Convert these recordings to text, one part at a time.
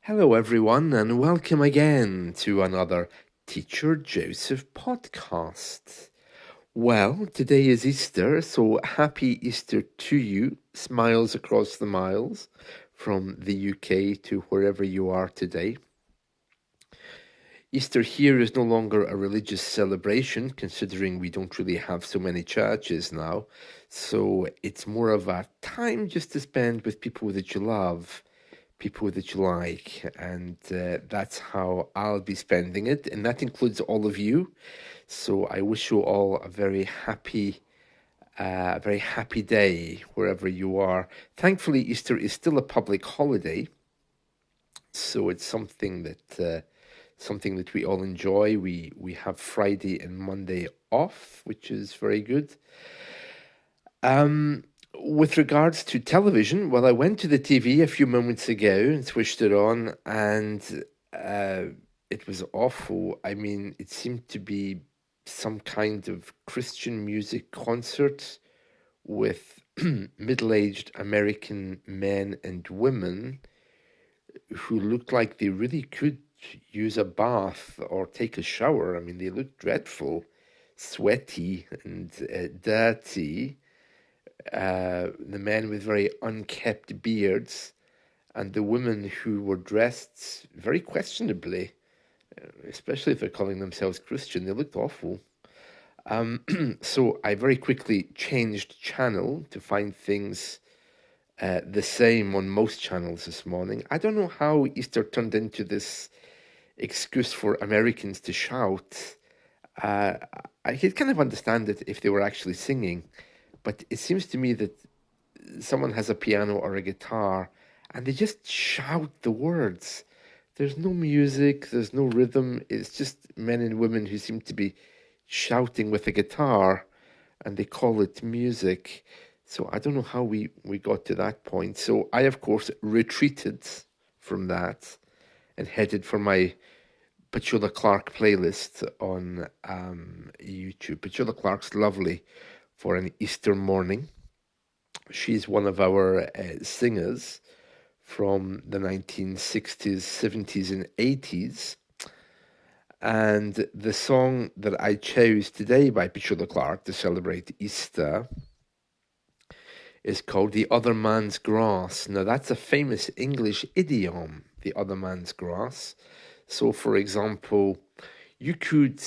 Hello, everyone, and welcome again to another Teacher Joseph podcast. Well, today is Easter, so happy Easter to you. Smiles across the miles from the UK to wherever you are today. Easter here is no longer a religious celebration, considering we don't really have so many churches now. So it's more of a time just to spend with people that you love, people that you like, and that's how I'll be spending it, and that includes all of you. So I wish you all a very happy day wherever you are. Thankfully, Easter is still a public holiday, so it's something that we all enjoy. We have Friday and Monday off, which is very good. Um, with regards to television, well, I went to the TV a few moments ago and switched it on, and uh, it was awful. I mean, it seemed to be some kind of Christian music concert with middle-aged American men and women who looked like they really could use a bath or take a shower. I mean, they looked dreadful, sweaty and dirty. The men with very unkept beards, and the women who were dressed very questionably, especially if they're calling themselves Christian. They looked awful. So I very quickly changed channel to find things the same on most channels this morning. I don't know how Easter turned into this excuse for Americans to shout. Uh, I could kind of understand it if they were actually singing, but it seems to me that someone has a piano or a guitar and they just shout the words. There's no music, there's no rhythm. It's just men and women who seem to be shouting with a guitar and they call it music. So I don't know how we got to that point. So I, of course, retreated from that and headed for my Petula Clark playlist on YouTube. Petula Clark's lovely for an Easter morning. She's one of our singers from the 1960s, 70s, and 80s. And the song that I chose today by Petula Clark to celebrate Easter is called The Other Man's Grass. Now, that's a famous English idiom, the other man's grass. So, for example, you could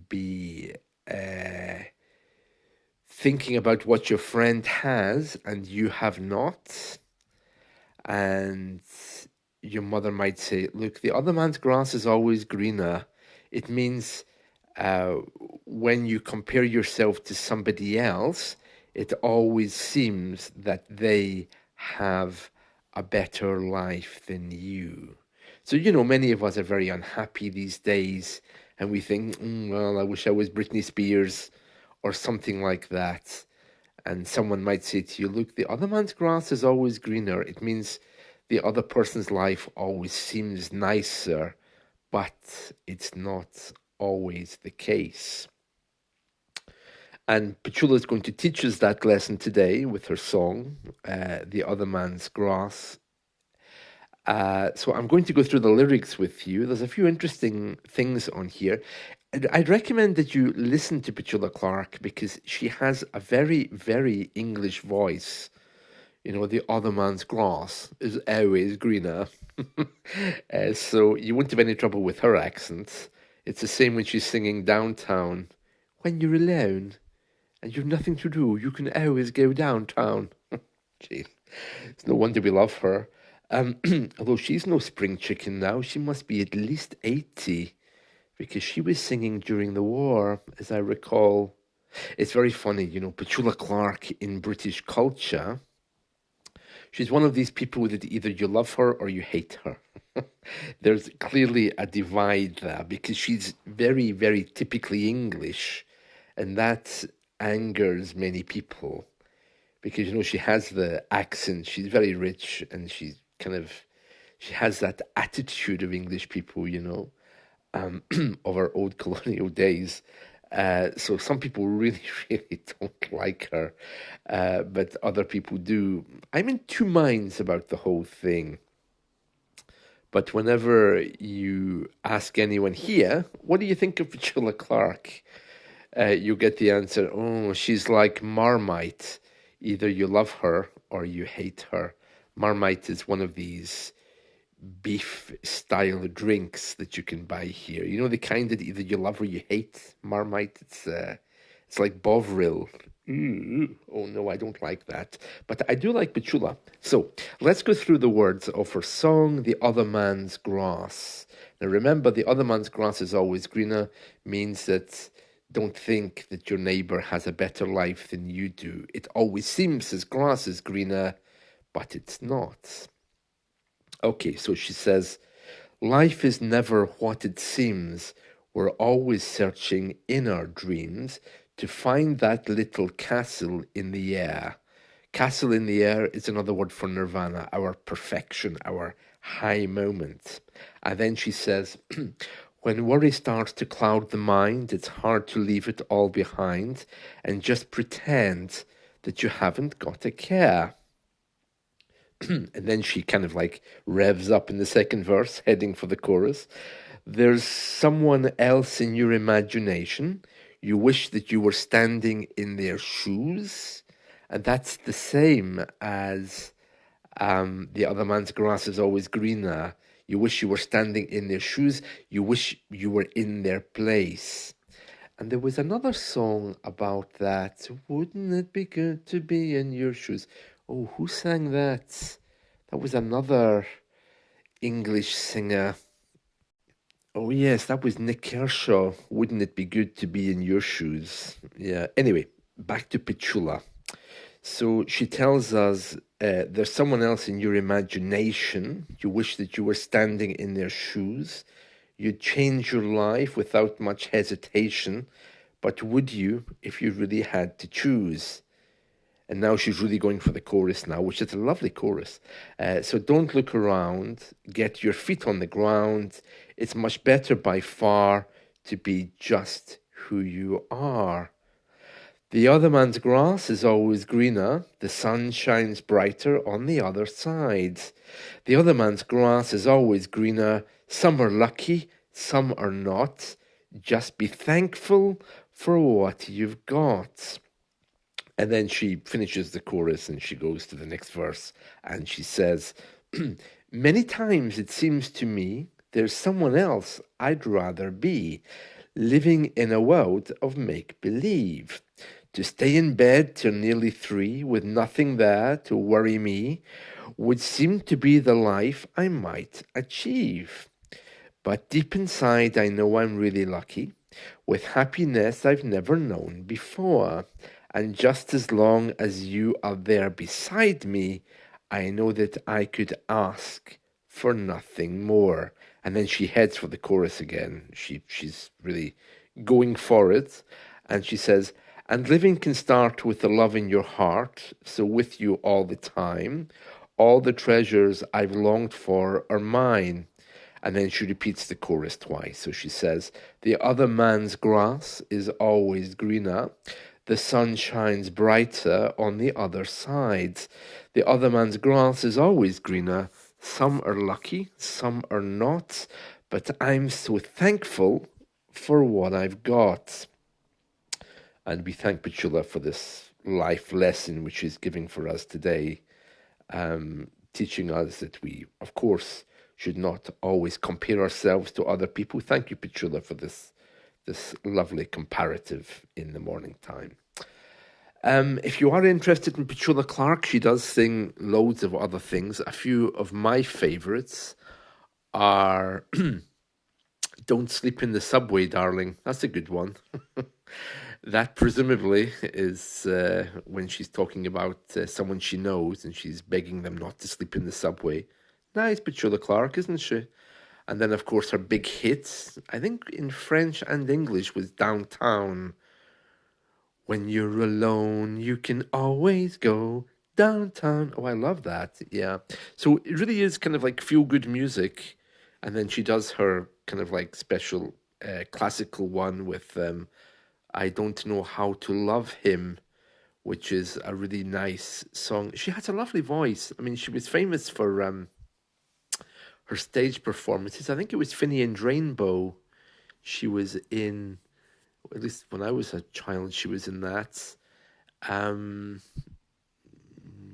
be uh, thinking about what your friend has and you have not, and your mother might say, "Look, the other man's grass is always greener." It means uh, when you compare yourself to somebody else, it always seems that they have a better life than you. So, many of us are very unhappy these days, and we think, well, I wish I was Britney Spears or something like that. And someone might say to you, look, the other man's grass is always greener. It means the other person's life always seems nicer, but it's not always the case. And Petula is going to teach us that lesson today with her song, The Other Man's Grass. So I'm going to go through the lyrics with you. There's a few interesting things on here. I'd recommend that you listen to Petula Clark because she has a very, very English voice. The other man's grass is always greener. So you won't have any trouble with her accent. It's the same when she's singing downtown. When you're alone and you've nothing to do, you can always go downtown. Gee, it's no wonder we love her. Although she's no spring chicken now, she must be at least 80 because she was singing during the war, as I recall. It's very funny, Petula Clark in British culture. She's one of these people that either you love her or you hate her. There's clearly a divide there because she's very, very typically English, and that angers many people because she has the accent. She's very rich, and she has that attitude of English people, of our old colonial days. So some people really, really don't like her, but other people do. I'm in two minds about the whole thing. But whenever you ask anyone here, what do you think of Petula Clark? You get the answer, oh, she's like Marmite. Either you love her or you hate her. Marmite is one of these beef style drinks that you can buy here. You know, the kind that either you love or you hate. Marmite, it's like Bovril. Ooh, oh no, I don't like that. But I do like Petula. So let's go through the words of her song, The Other Man's Grass. Now remember, the other man's grass is always greener, means that don't think that your neighbor has a better life than you do. It always seems his grass is greener, but it's not. Okay, so she says, life is never what it seems. We're always searching in our dreams to find that little castle in the air. Castle in the air is another word for nirvana, our perfection, our high moment. And then she says, when worry starts to cloud the mind, it's hard to leave it all behind and just pretend that you haven't got a care. And then she kind of like revs up in the second verse, heading for the chorus. There's someone else in your imagination. You wish that you were standing in their shoes. And that's the same as the other man's grass is always greener. You wish you were standing in their shoes. You wish you were in their place. And there was another song about that. Wouldn't it be good to be in your shoes? Oh, who sang that? That was another English singer. Oh, yes, that was Nick Kershaw. Wouldn't it be good to be in your shoes? Yeah. Anyway, back to Petula. So she tells us there's someone else in your imagination. You wish that you were standing in their shoes. You'd change your life without much hesitation. But would you if you really had to choose? And now she's really going for the chorus now, which is a lovely chorus. So don't look around, get your feet on the ground. It's much better by far to be just who you are. The other man's grass is always greener, the sun shines brighter on the other side. The other man's grass is always greener, some are lucky, some are not. Just be thankful for what you've got. And then she finishes the chorus and she goes to the next verse and she says, many times it seems to me there's someone else I'd rather be, living in a world of make believe. To stay in bed till nearly 3 with nothing there to worry me would seem to be the life I might achieve. But deep inside, I know I'm really lucky, with happiness I've never known before. And just as long as you are there beside me, I know that I could ask for nothing more. And then she heads for the chorus again. She's really going for it. And she says, and living can start with the love in your heart, so with you all the time. All the treasures I've longed for are mine. And then she repeats the chorus twice. So she says, the other man's grass is always greener. The sun shines brighter on the other side. The other man's grass is always greener. Some are lucky, some are not. But I'm so thankful for what I've got. And we thank Petula for this life lesson which she's giving for us today, teaching us that we, of course, should not always compare ourselves to other people. Thank you, Petula, for this lovely comparative in the morning time. If you are interested in Petula Clark, she does sing loads of other things. A few of my favourites are Don't Sleep in the Subway, Darling. That's a good one. That presumably is when she's talking about someone she knows and she's begging them not to sleep in the subway. Nice, Petula Clark, isn't she? And then, of course, her big hits, I think in French and English, was Downtown. When you're alone, you can always go downtown. Oh, I love that. Yeah. So it really is kind of like feel good music. And then she does her kind of like special classical one with I Don't Know How to Love Him, which is a really nice song. She has a lovely voice. I mean, she was famous for her stage performances. I think it was Finny and Rainbow. She was in, at least when I was a child, she was in that. Um,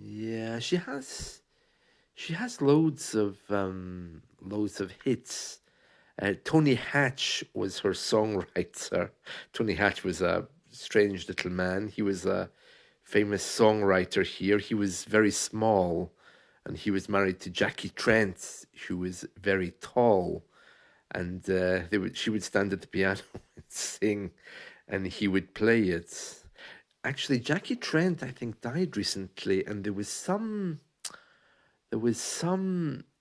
yeah, she has loads of hits. Tony Hatch was her songwriter. Tony Hatch was a strange little man. He was a famous songwriter here. He was very small, and he was married to Jackie Trent, who was very tall. And she would stand at the piano and sing, and he would play it. Actually, Jackie Trent, I think, died recently, and there was some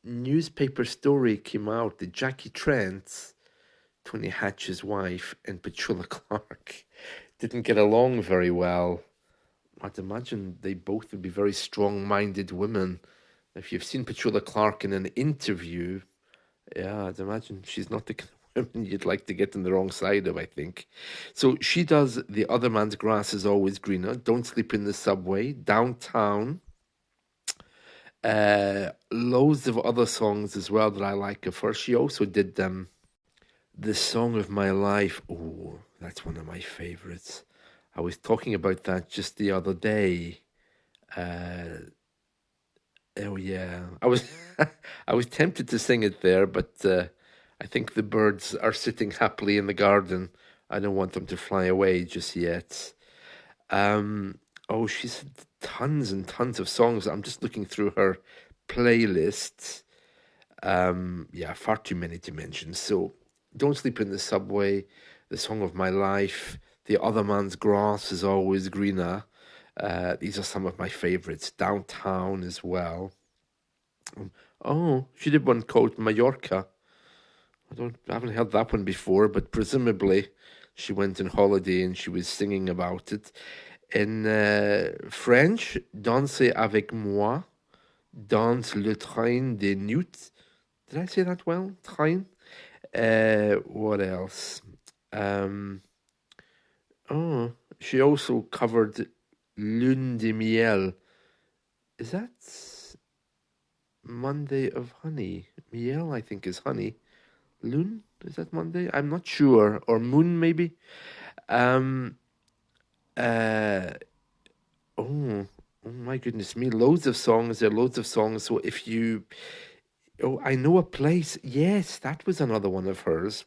newspaper story came out that Jackie Trent, Tony Hatch's wife, and Petula Clark didn't get along very well. I'd imagine they both would be very strong-minded women. If you've seen Petula Clark in an interview, yeah, I'd imagine she's not the kind of woman you'd like to get on the wrong side of, I think. So she does The Other Man's Grass is Always Greener, Don't Sleep in the Subway, Downtown, loads of other songs as well that I like of her. She also did The Song of My Life. Oh, that's one of my favorites. I was talking about that just the other day. Uh, oh yeah, I was I was tempted to sing it there, but I think the birds are sitting happily in the garden. I don't want them to fly away just yet. Oh, she's had tons and tons of songs. I'm just looking through her playlist. Yeah, far too many to mention. So, Don't Sleep in the Subway, The Song of My Life, The Other Man's Grass is Always Greener. These are some of my favorites. Downtown as well. Oh, she did one called Mallorca. I haven't heard that one before, but presumably she went on holiday and she was singing about it. In French, Dansez avec moi, Danse le train des nuits. Did I say that well? Train? What else? Um, oh, she also covered Lune de Miel. Is that Monday of Honey? Miel, I think, is honey. Lune? Is that Monday? I'm not sure. Or Moon, maybe? Um, uh, oh, oh my goodness me. Loads of songs. There are loads of songs. So if you. Oh, I know a place. Yes, that was another one of hers.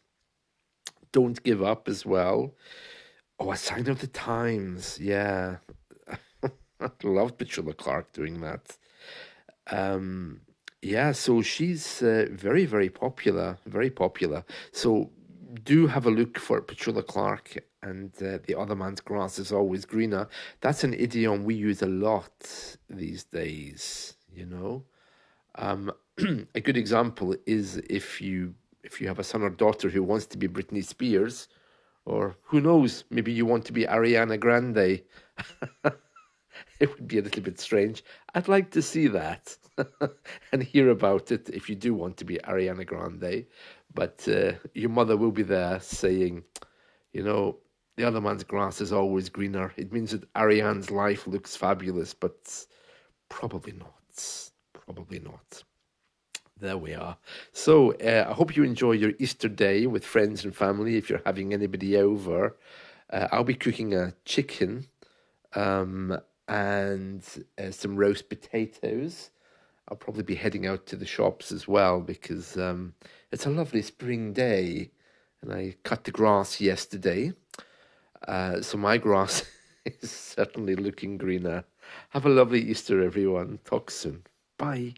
Don't Give Up as well. Oh, A Sign of the Times. Yeah. I love Petula Clark doing that. Um, yeah, so she's very, very popular, very popular. So do have a look for Petula Clark and The Other Man's Grass is Always Greener. That's an idiom we use a lot these days, you know. Um, a good example is if you have a son or daughter who wants to be Britney Spears, or who knows, maybe you want to be Ariana Grande. It would be a little bit strange. I'd like to see that and hear about it if you do want to be Ariana Grande. But your mother will be there saying, you know, the other man's grass is always greener. It means that Ariane's life looks fabulous, but probably not. Probably not. There we are. So I hope you enjoy your Easter day with friends and family if you're having anybody over. I'll be cooking a chicken um, and some roast potatoes. I'll probably be heading out to the shops as well because it's a lovely spring day and I cut the grass yesterday. So my grass is certainly looking greener. Have a lovely Easter, everyone. Talk soon. Bye.